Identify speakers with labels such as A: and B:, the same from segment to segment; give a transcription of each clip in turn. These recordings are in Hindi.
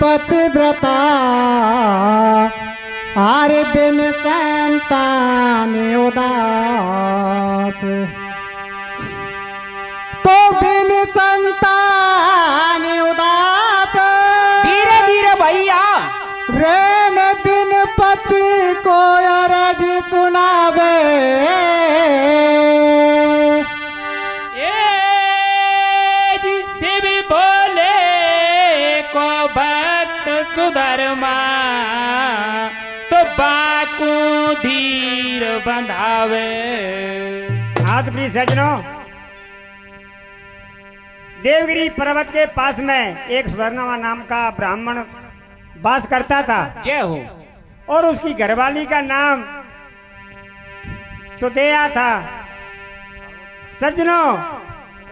A: पतिव्रता आरे बिन संतान उदास तो बिन संतान उदास
B: धीरे धीरे भैया
A: रेन दिन पति को अरज सुनावे
C: जिससे भी बोले को भक्त सुधर्मा तो बाकू धीर बंधावे।
B: आज प्रिय सज्जनों, देवगिरी पर्वत के पास में एक सुधर्मा नाम का ब्राह्मण वास करता था।
C: जय हो।
B: और उसकी घरवाली का नाम सुदेया था। सज्जनों,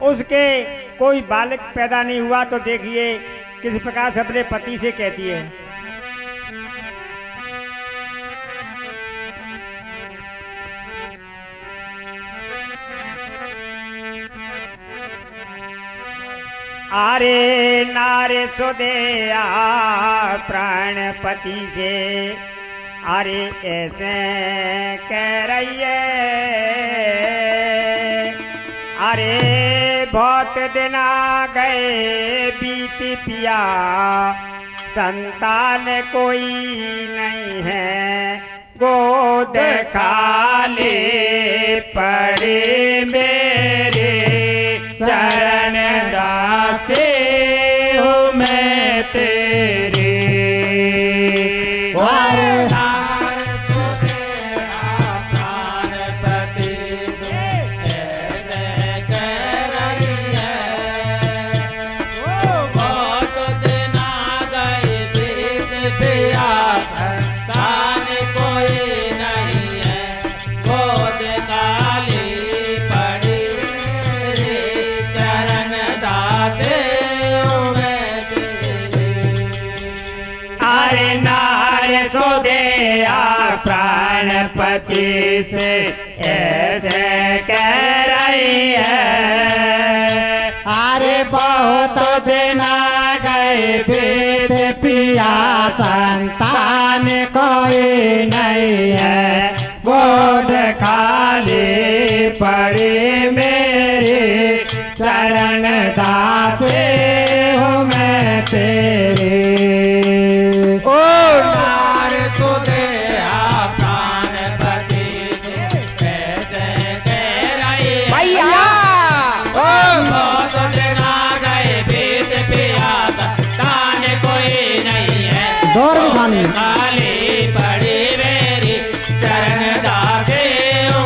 B: उसके कोई बालक पैदा नहीं हुआ तो देखिए किस प्रकार से अपने पति से कहती है। आरे नारे सुदेया प्राणपति से अरे ऐसे कह रही है। अरे बहुत दिन आ गए बीत पिया संतान कोई नहीं है गोद खाली पड़े मेरे चरण दासे हो मैं तेरे। प्राणपति से ऐसे कह रही है।
A: अरे बहुत दिन आ गए बीत पिया संतान कोई नहीं है गोद खाली पड़ी मेरी चरण दासे हूँ मैं तेरे।
C: ओ नार को दे
A: खाली
C: पड़ी मेरी चरण दासे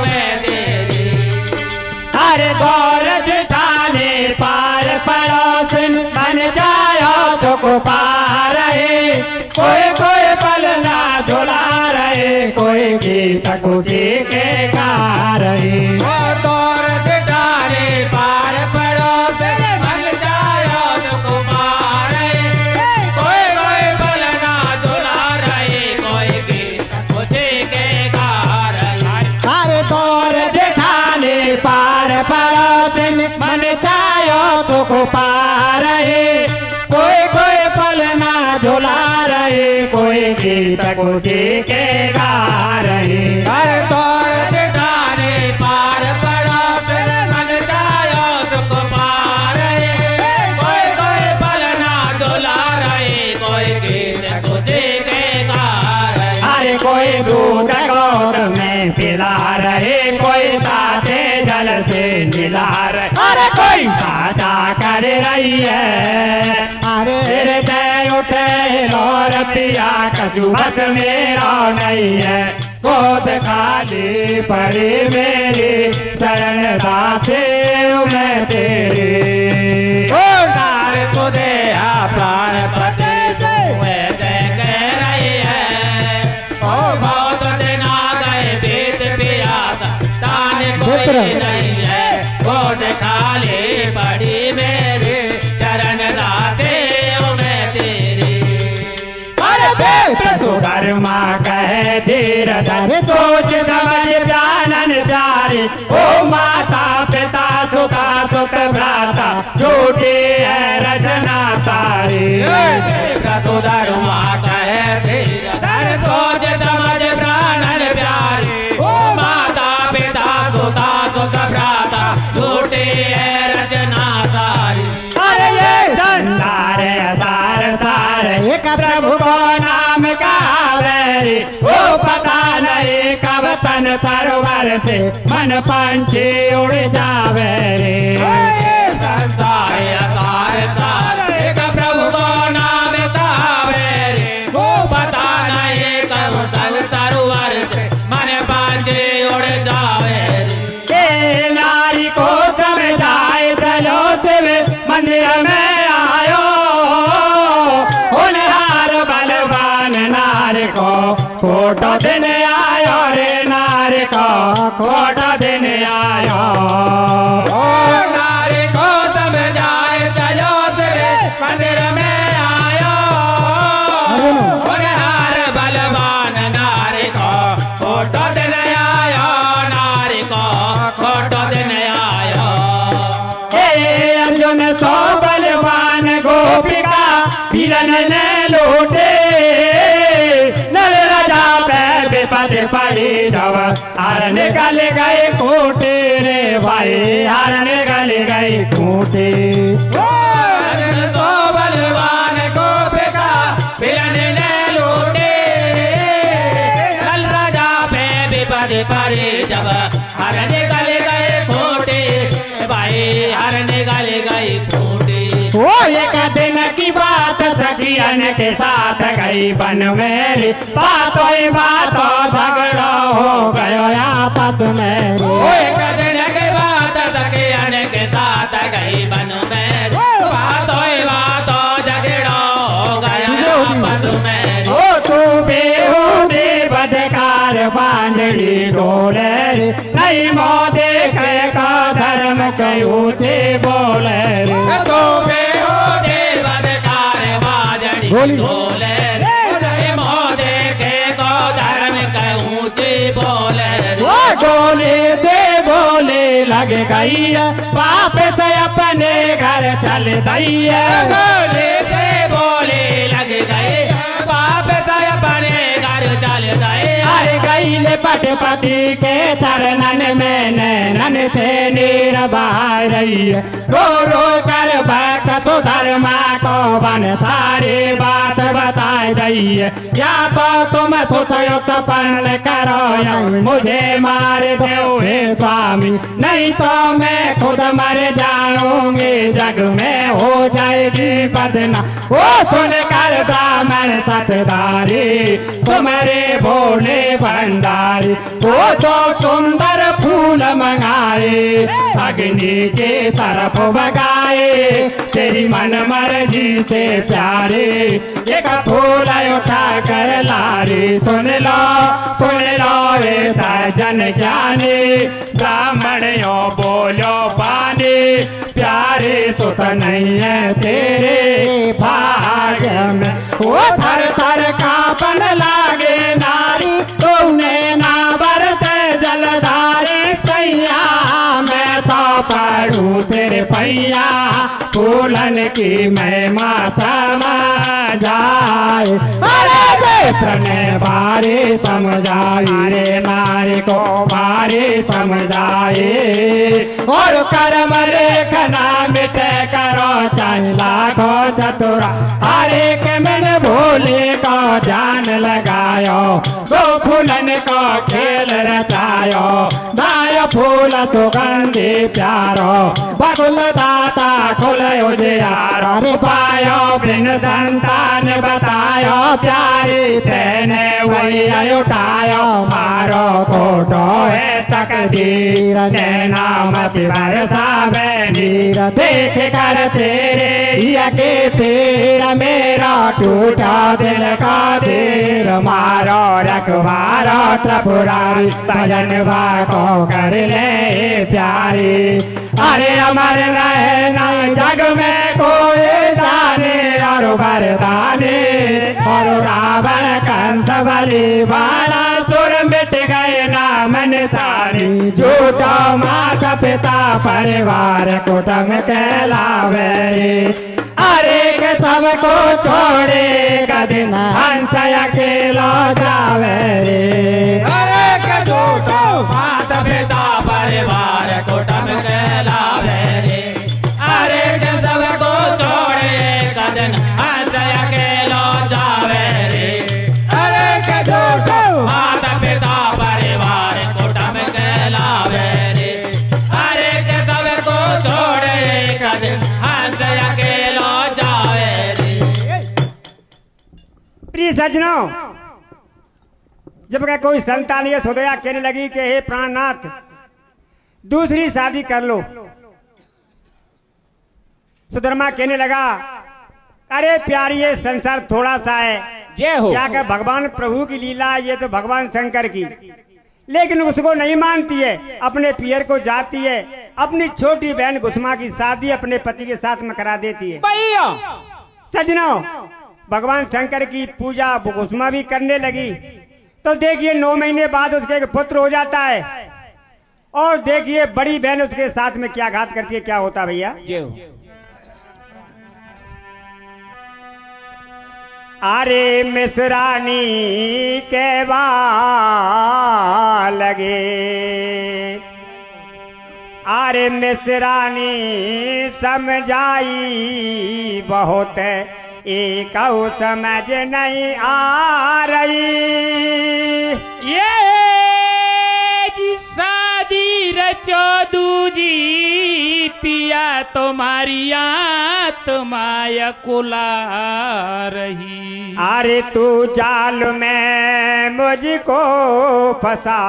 C: मैं तेरी।
A: अरे गौरज डाले पार पड़ोसन बन जायो सुख पा रहे कोई कोई पल ना झुला रहे कोई गीत खुशी के गा रहे।
C: गौरज डाले पार पड़ोसन बन जायो सुख पा रहे कोई कोई पल ना झुला रहे कोई गीत खुशी के गा रहे।
A: अरे गौरज डाले पार पड़ोसन बन जायो सुख पा रहे कोई कोई पल ना झुला रहे कोई गीत खुशी के गा रहे।
C: अरे गौरज डाले पार पड़ोसन बन जायो सुख पा रहे कोई कोई पल ना झुला रहे कोई गीत खुशी के गा रहे।
A: अरे कोई दूध गोद में पिला रहे कोई ताजे जल से मिला रहे अरे कोई दादा कर रही है। अरे हृदय उठे और पिया कछु बस मेरा नहीं है गोद खाली पड़ी मेरी चरण दासे मैं तेरे।
C: ओ नार सुदेहा प्राणपति से ऐसे कह रही है। ओ बहुत दिन आ गए बीत पिया तान कोई नहीं है गोद खाली पड़ी मेरे चरण दासे मैं तेरी।
A: अरे बेट सुधर्मा कहे धीर धर सोच समझ जानन प्यारे ओ माता पिता सुखा सुख भ्राता झूठी है रचना सारी।
C: सुधर्मा कहे धीर धर सोच समझ प्राणन प्यारे ओ माता पिता सुता सुत भ्राता झूठी है रचना सारी
A: अरे ये संसार सार सार एक प्रभु को नाम गावे रे वो पता नहीं कब तन तरवर से मन पंछी उड़ जावे रे
C: संसार सार सार एक प्रभु को नाम गावे रे वो पता नहीं कब तन तरवर से मन पंछी उड़ जावे रे
A: ये नारी को समझाए चलो शिव मंदिर में आयो होनहार बलवान नारी को खोटो दिन आयो रे नारी को खोटो दिन आयो
C: ओ नारी को समझाए चलो तेरे मंदिर में आयो होनहार बलवान नारी को खोटो दिन आयो नारी को खोटो दिन आयो
A: हे अर्जुन सो बलवान गोपिका बिलन ने लूटे नल राजा पे विपद पड़ी जब हार निकल गए कूटे रे भाई हार निकल गए कूटे
C: अर्जुन तो बलवान गोपिका बिलन ने लूटे नल राजा पे विपद पड़ी जब हर निकल गए खोटे भाई हर निकल गए खोटे
A: वो एक दिन की बात सखियन के साथ गई बन मेरी बातों ही बातों झगड़ा हो गयो आपस में
C: ओ एक दिन के बाद सखियन के साथ गई बन में बातों ही बातों झगड़ा हो गया आपस में
A: ओ तू बेहूदी बदकार बांझड़ी डोले रे नहीं मोदे के का धर्म के ऊंचे बोले रे
C: तो बेहोदे बदकार बाजड़ी बोले रे मोदे के को धर्म के ऊंचे बोले
A: वो गोले से बोले लग गई है बाप से अपने घर चल गई है
C: गोले से बोले लग गए बाप से अपने घर चल गए
A: अरे गईले पटपति के चरणन में नैनन से नीर बहा रही है रो रो कर भक्त सुधर्मा को बन सारी बात बताई रही है या तो तुम सुतयुक्त पर्ण करो या मुझे मार दो हे स्वामी नहीं तो मैं खुद मर जाऊंगी जग में हो जाएगी बदना वो सुन कर ब्राह्मण सतदारी तुम्हारे भोले भंडारी वो तो सुंदर फूल मंगाए अग्नि के तरफ बगाए तेरी मन मर्जी से प्यारे एक फूल उठा कर लारी सुन लो रे सजन ज्ञानी ब्राह्मणों बोलो पानी प्यारे सुत नहीं है तेरे भाग्य में वो थर थर कांपन लागे नारी तूने ना बरसे जलधारे सैया मैं तो पढ़ू तेरे पैया फूलन की महिमा समझाए अरे बेत्र ने बारे समझाई रे नारी को बारे समझाए और कर्म लेखना मिटे करो चाहे लाखों चतुरा हरे के मैंने भोले को जान लगायो दो फूलन को खेल रचायो दाय फूल सुगंधी प्यारो बकुल दाता खुल उजियारो पायो बिन संतान बतायो प्यारी तेने वही उठायो मारो कोटो है तकदीर नैना मत बरसावे नीर देख कर तेरे के पीर मेरा टूटा दिल का धीर मारो रखवारो त्रिपुरारी भजन भाको कर ले प्यारी अरे अमर रहना जग में कोई दाने और वरदाने और रावण कंस बलि बाणा सुर मिट गए नाम निशानी झूठो माता पिता परिवार कुटुंब कहलावे अरे के सब को छोड़े कदिन हंस अकेलो जावे रे
C: अरे के झूठो मात पिता परिवार कुटुंब के लावे रे अरे के सबको छोड़े कदिन हंस अकेलो जावे रे अरे के झूठो मात पिता परिवार कुटुंब के लावे रे अरे के सबको छोड़े कदिन हंस अकेलो जावे रे।
B: प्रिय सज्जनों, जब का कोई संतान ये सोदया कहने लगी कि हे प्राणनाथ दूसरी शादी कर लो, सुधर्मा कहने लगा अरे प्यारी ये संसार थोड़ा सा है,
C: जय हो।
B: क्या कर भगवान प्रभु की लीला है, ये तो भगवान शंकर की, लेकिन उसको नहीं मानती है, अपने पियर को जाती है, अपनी छोटी बहन कुसुमा की शादी अपने पति के साथ में करा देती है।
C: भैया
B: सज्जनों, भगवान शंकर की पूजा कुसुमा भी करने लगी तो देखिए 9 महीने बाद उसके एक पुत्र हो जाता है और देखिए बड़ी बहन उसके साथ में क्या घात करती है, क्या होता है भैया।
C: जय हो।
B: अरे मिसरानी के लगे, अरे मिसरानी समझाई बहुत एक समझ नहीं आ रही।
C: ये जी शादी रचो दूजी पिया तुम्हारी आत्माया कुला रही।
B: अरे तू जाल में मुझको फंसा,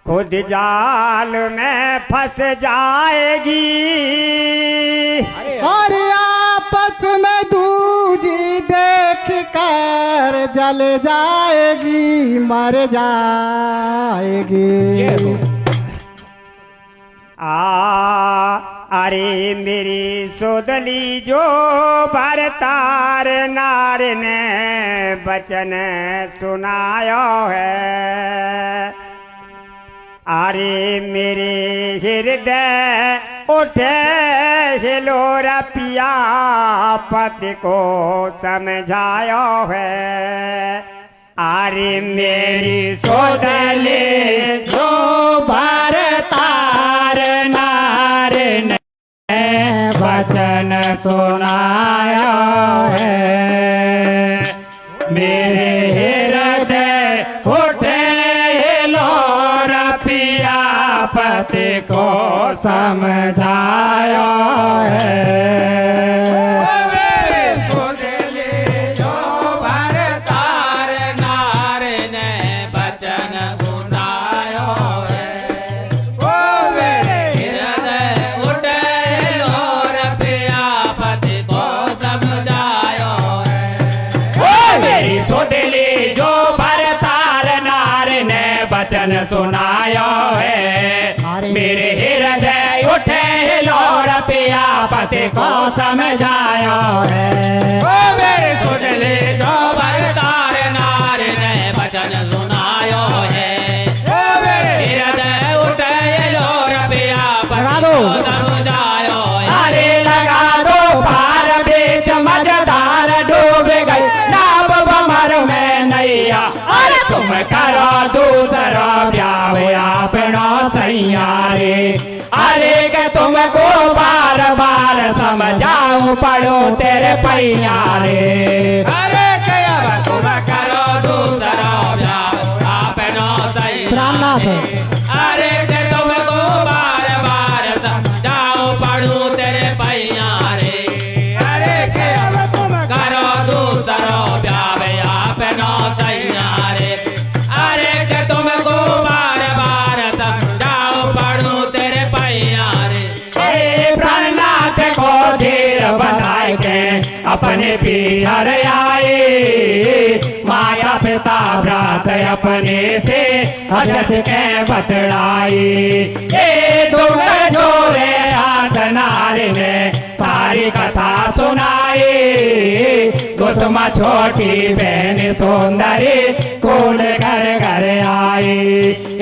B: खुद जाल में फंस जाएगी।
D: और आपस में दूजी देख कर जल जाएगी, मर जाएगी।
B: अरे मेरी सोदली जो भरतार नार ने बचन सुनायो है, अरे मेरे हृदय उठे हिलोरा पिया पति को समझायो है। अरे मेरी सोदली जो भरतार नार ने वचन सुनायो है, मेरे हृदय उठे हिलोरा पिया पति को समझायो है। वचन सुनायो है, मेरे हृदय उठे हिलोर पिया पति को समझायो है।
C: ओ मेरे सुनले जो भरतार नार ने वचन सुनायो है, ओ मेरे हृदय उठे हिलोर पिया पति को समझायो है।
A: अरे लगा दो पार बीच मझधार डूब गई नाव भंवर में नैया, अरे तुम करो दूसरा ब्याह अपनो सैया रे। अरे के तुमको बार बार समझाऊं पड़ो तेरे पैया रे।
C: अरे क्या तुम करो दूसरा ब्याह अपनो सैया रे। अरे के तुमको बार बार समझाऊं पड़ो तेरे पैया रे। अरे क्या तुम करो दूसरा ब्याह अपनो सैया रे। अरे के तुमको बार बार समझाऊं पड़ो तेरे पैया रे।
A: प्राणनाथ को धीर बनाए के अपने पीहर आए, माता पिता भ्रात अपने से हर्ष के बतड़ाई। ए दुख जोरे हाथ नारी ने सारी कथा सुनाई, कुसुमा छोटी बहन सुंदरी कूल घर घर आई।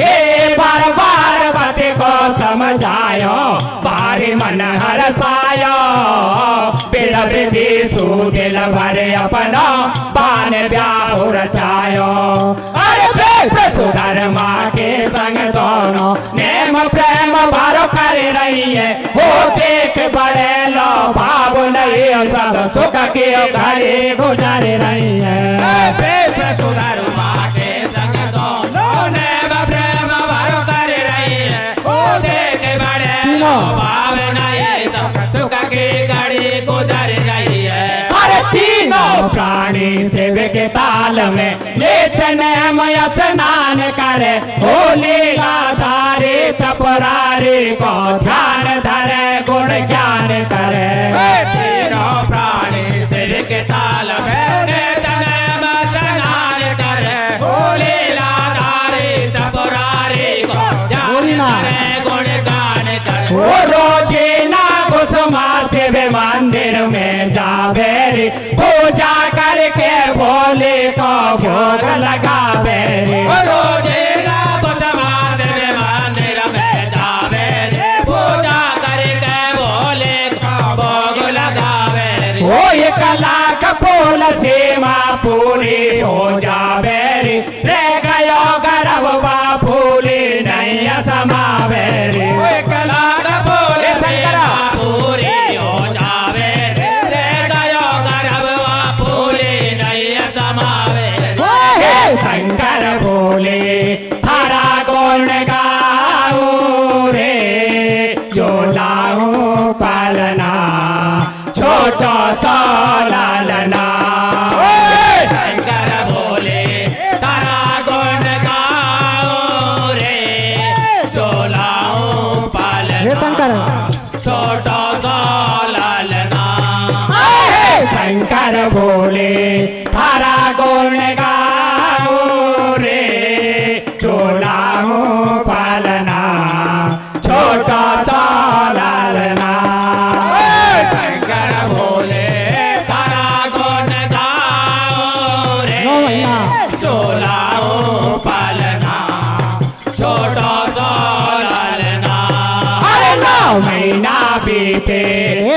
A: ए बार बार पति को समझायो, बारी मन हरसायो, बिन रवि दिल भरे अपना बान ब्याह रचायो। अरे सुधर्मा के संग दोनों नेम प्रेम बारो कर रही है, हो देख बड़े लो भाव नहीं सब सुख के घड़ी गुजर रही है।
C: सुधर्मा के संग दोनों नेम प्रेम बारो कर रही है, हो देख बड़े लो भाव नहीं सब सुख के घड़ी गुजर रही है।
A: तीनों प्राणी शिव के ताल में नित्य मय स्नान करे, होली धारे तपरारे को ध्यान धरे गुण ज्ञान करे।
C: तीनों प्राणी शिव के ताल में नित्य मय स्नान करे, होली धारे तपरारे को ध्यान धरे गुण ज्ञान करे।
A: वो रोजीना कुसुमा शिव मंदिर में जावे रे, पूजा करके भोले को भोग लगावे रे।
C: रोजेना कुसुमा शिव मंदिर में जावे रे, पूजा करके भोले को भोग लगावे रे।
A: वो 1 लाख फूल सीमा पूरी हो जावे रे, रे गयो गर्भवा फूली नहीं समावे रे।
C: 1 लाख फूल सीमा पूरी हो जावे रे, रे गयो गर्भवा फूली नहीं समावे रे।
A: शंकर बोले हरा गुण गाओ रे, जो लाऊं पालना छोटो सो लालना।
C: शंकर बोले तारा गुण गाओ रे, जो लाऊं पालना छोटो सो लालना।
A: शंकर बोले थारा गुण गाओ रे, चोलाऊं पालना छोटा सा लालना।
C: शंकर बोले तारा गुण गाओ रे, जो लाऊं पालना छोटो सो लालना।
A: अरे 9 महीना बीते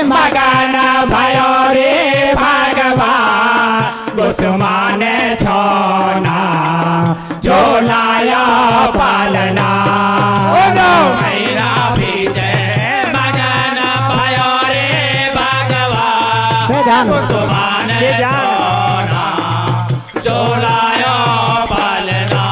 A: मगन भयो रे भगवान, कुसुमान छोना जो लाया पालना।
C: 9 महीना बीते मगन भयो रे भगवान, कुसुमान छोना जो लाया पालना।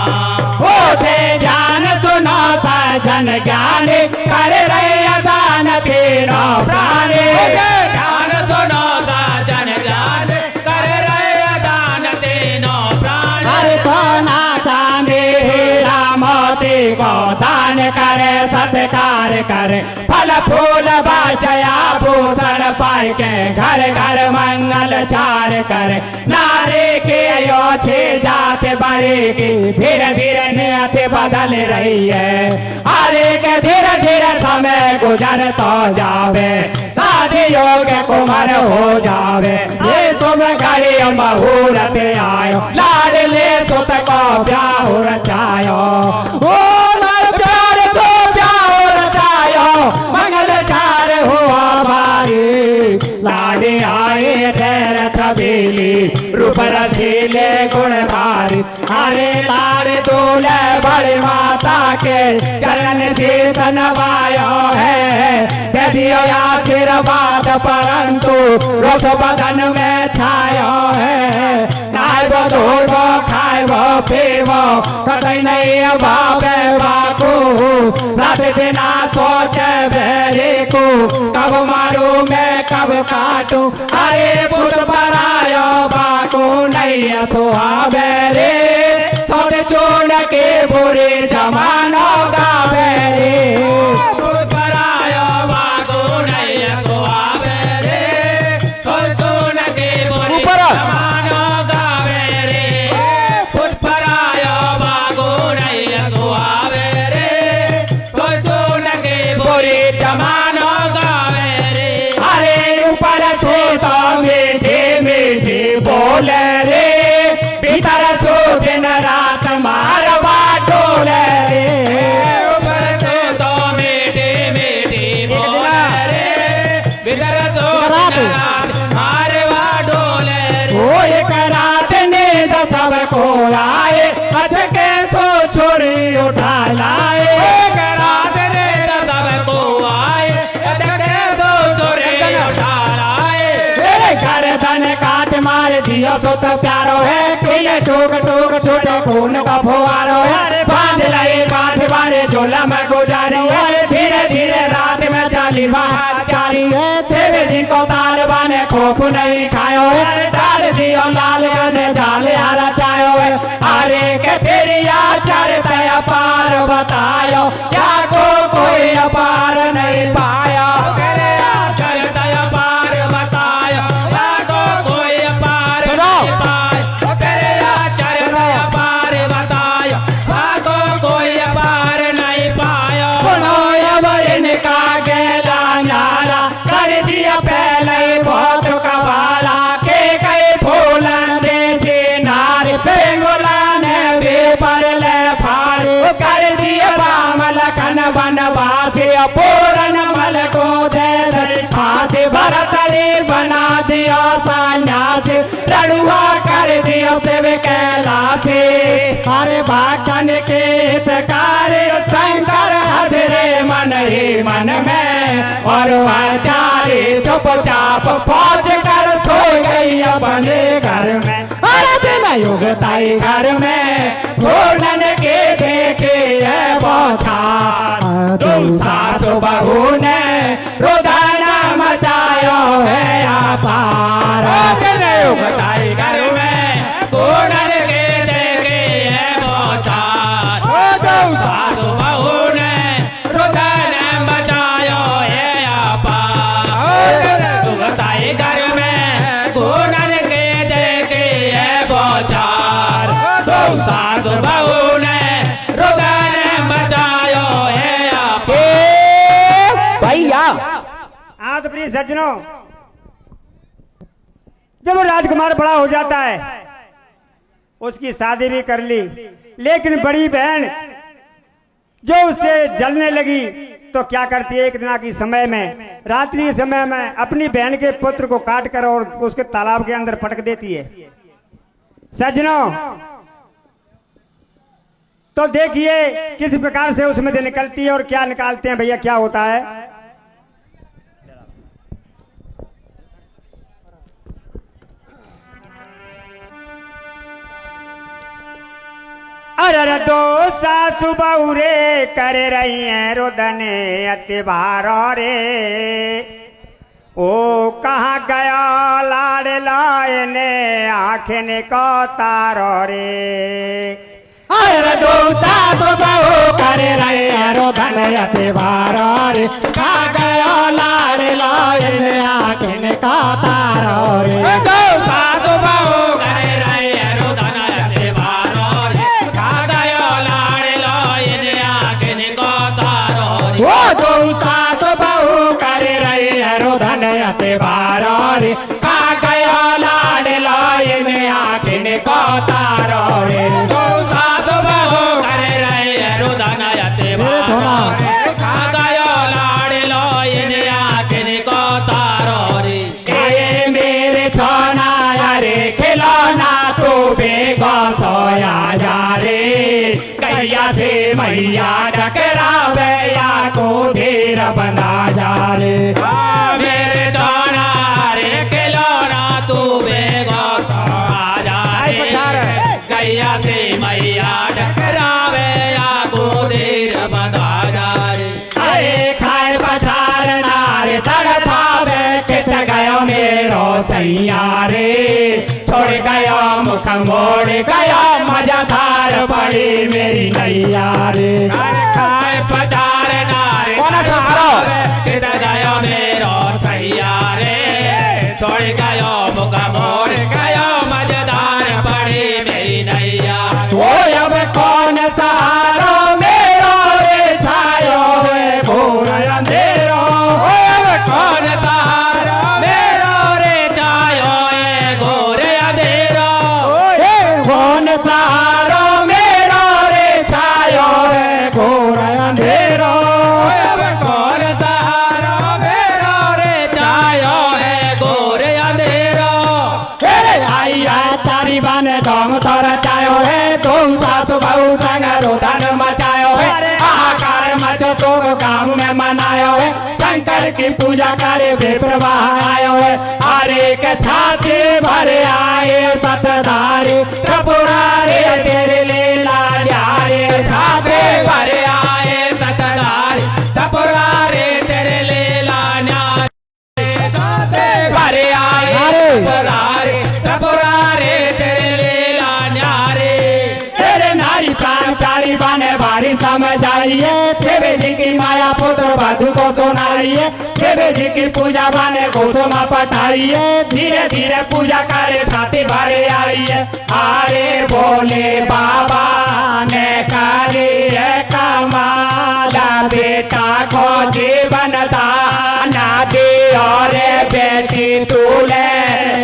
A: होते जान सुनो सजन ज्ञान कर रहे दान तीनों प्राणी।
C: ज्ञान सुनो साजन ज्ञान कर रहे दान तीनों प्राणी।
A: हर सोना चांदी हीरा मोती को दान करे, सत्कार करे, फल फूल बाचया भूषण पाई के घर घर मंगल चार करे। नारी के अयोछे जाते बड़ी की धीरे धीरे नियत बदल रही है, अरे के धीरे धीरे समय गुजर तो जावे, शादी योग कुमार हो जावे। ये तुम घड़ी मुहूर्त आयो, लाडले सुत को ब्याह रचायो। ओ मार प्यार तो ब्याह रचायो, मंगल चार हुआ भारी, लाडे आए ठहर छबीली, रूप रसीले गुण भारी। अरे लाड दूल्हे बड़ी माता के चरण से तनवायो है, दे दियो आशीर्वाद परंतु रोष बदन में छायो है। नाय वो धूल वो खाए वो पीवो, कतई नहीं भावे बाकू, रात दिना सोचे बेरी को, कब मारू मैं कब काटू। अरे पुत परायो बाकू नहीं सुहावे रे, सोच छोड़ के बुरे जमानो गावे रे। बोले रे भीतर सो दिन रात मारवा डोले रे,
C: ऊपर से तो मीठी मीठी बोले रे, भीतर सो दिन रात का सुत प्यारो है पीले टूक टूक छोटे खून का फुवारो है बांध लाई काठ बारे झोला में गुजारी है धीरे धीरे रात में चली बात प्यारी है सेव जिनको तालिबान ने खोप नहीं खायो है डाल दियो लाल गने जाले हरा चायो है अरे के तेरी आचार तय पार बतायो क्या को कोई अपार नहीं पाया तेरे आचार तय पार बतायो क्या को कोई अपार नहीं पाया तेरे आचार तय पार बतायो क्या को कोई अपार नहीं पाया सुनो अब इनका गेला नारा कर दिया पहले बहुत कबाला के कई फूलन देसी नार पेंगोला ने भी पर ले फाड़ कर दिया बामल कन बनवासी पूरन मल को दे फांसी भरतरी बना दिया सन्यासी लड़ुआ कर दिया शिव कैलाशी हरे भागन के हितकारी शंकर हजरे मन ही मन में और वह प्यारी चुपचाप पहुंच कर सो गई अपने घर में अरे दिन युगताई घर में पूरन के देखे है बौछार सासु बहू ने रुदन मचायो है अपार युगताई घर में पूरन के देखे है बौछार सासु बहू ने रुदन मचायो है अपार युगताई घर में पूरन के देखे है बौछार सासु बहू ने रुदन मचायो है भैया।
B: हाँ तो प्रिय सज्जनों, जब वो राजकुमार बड़ा हो जाता है उसकी शादी भी कर ली, लेकिन बड़ी बहन जो उससे जलने लगी तो क्या करती है, एक दिन की समय में रात्रि समय में अपनी बहन के पुत्र को काट कर और उसके तालाब के अंदर पटक देती है। सज्जनों तो देखिए किस प्रकार से उसमें से निकलती है और क्या निकालते हैं भैया, क्या होता है। अरे दो सासु बहू रे कर रही हैं रोदने अतिबारो रे, ओ कहाँ गया लाड़ लायने आँखें को तारो रे।
C: अरे दो सासु बहू कर रही है रोदन अतिबार रे, खा गयो लाड़ लायने आँखें का तारो रे। दो सासु बहू कर रही है रोदन अतिबार रे, खा गयो लाड़ लायने आँखें का तारो रे। वो दो सासु बहू कर रही है रोदन अतिबार रे, खा गयो लाड़ लायने आँखें का तारो रे। सोया जा रे कैया से मैया टकरावे या को ढेर बना जा रे। मेरे जाना रे खिलौना तू बेगो सोया जा रे कैया से मैया टकरावे या को ढेर बना जा रे। अरे खाए पछार नारे तड़पावे कित गयो मेरो सैया रे, छोड़ गया मुख मोड़ गया मजाधार पड़ी मेरी नैया रे। खाए पचार नारे कित गयो मेरो सैया रे, छोड़ गयो मुख मोड़ गया मजाधार पड़ी मेरी नैया। वो अब कौन सहारा मेरो रे छायो है घोर अंधेरो, अब कौन सहारा मेरो रे छायो है घोर अंधेरो। कौन सहारा मेरो रे छायो है घोर अंधेरो, अब कौन सहारा मेरो रे छायो है घोर अंधेरो। आइया तारी बन दम तोर चायो है, तुम सासु बहू संग रोदन मचायो है, आकार मचो तो गाँव में मनायो है। शंकर
A: शंकर की पूजा करे विप्रवाह आयो है। हरे के छाती भरे आए सतधारे त्रिपुरारे तेरे लीला न्यारे।
C: छाते भरे आए सतधारी त्रिपुरारे तेरे लीला न्यारे। छाते भरे आए त्रिपुरारे त्रिपुरारे तेरे लीला न्यारे।
A: तेरे नारी प्राणकारी बने भारी समझ आइए। शिव जी की माया पुत्र वधु को सुनाइए। शिव जी की पूजा बने घोषमा पठाइए। धीरे धीरे पूजा करे छाती भरे आइए। अरे बोले बाबा ने करे कमाला बेटा को जीवन दाना दे। और बेटी तूले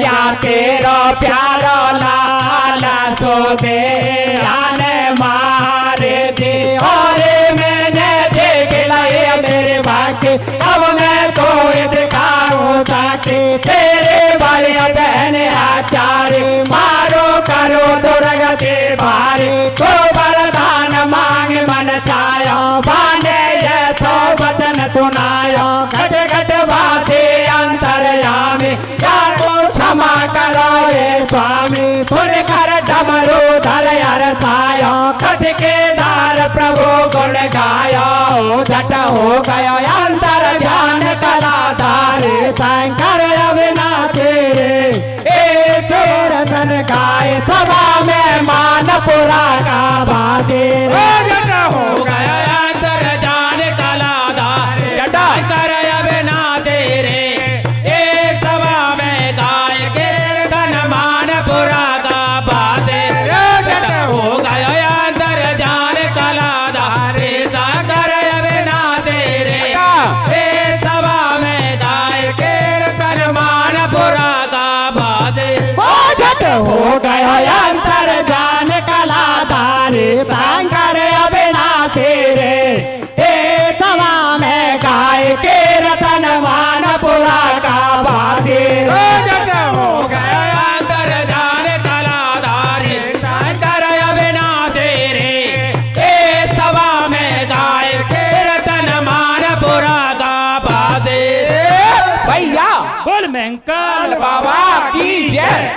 A: या तेरा प्यारा लाला सो दे आने मारे दे। और मैंने देख लाए मेरे बाकी अब मैं तो दिखाऊं साके। तेरे वाले बहन आचार्य मारो करो दुर्गति भारी। तो वरदान मांग मन छाया बाने ये सौ वचन सुनाया। घट घट वासे अंतर्यामी जाको क्षमा करो ये स्वामी। सुन कर डमरू धर हर साया कथ के दार प्रभु गुण गाया। झट हो गया अंतर ध्यान कला धारे शंकर अविनाशी रे। ए रतन गाय सभा में मानपुरा का बासी।
C: झट हो गया अंतर ध्यान कला धारे शंकर अविनाशी रे। ए सभा में गाय कीर्तन मानपुरा का बासे। झट हो गया अंतर ध्यान कला धारे शंकर अविनाशी रे। ए सभा में गाय कीर्तन मानपुरा का बासे।
A: झट हो गया अंतर जान कला धारे शंकर अविनाशी रे। ए सभा में गाय के रतन मानपुरा का बासी।
C: झट हो गया अंतर ध्यान कला धारे शंकर अविनाशी रे। ए सभा में गाय कीर्तन मानपुरा का बासे। भैया
A: बोल महंकाल
C: बाबा की जय।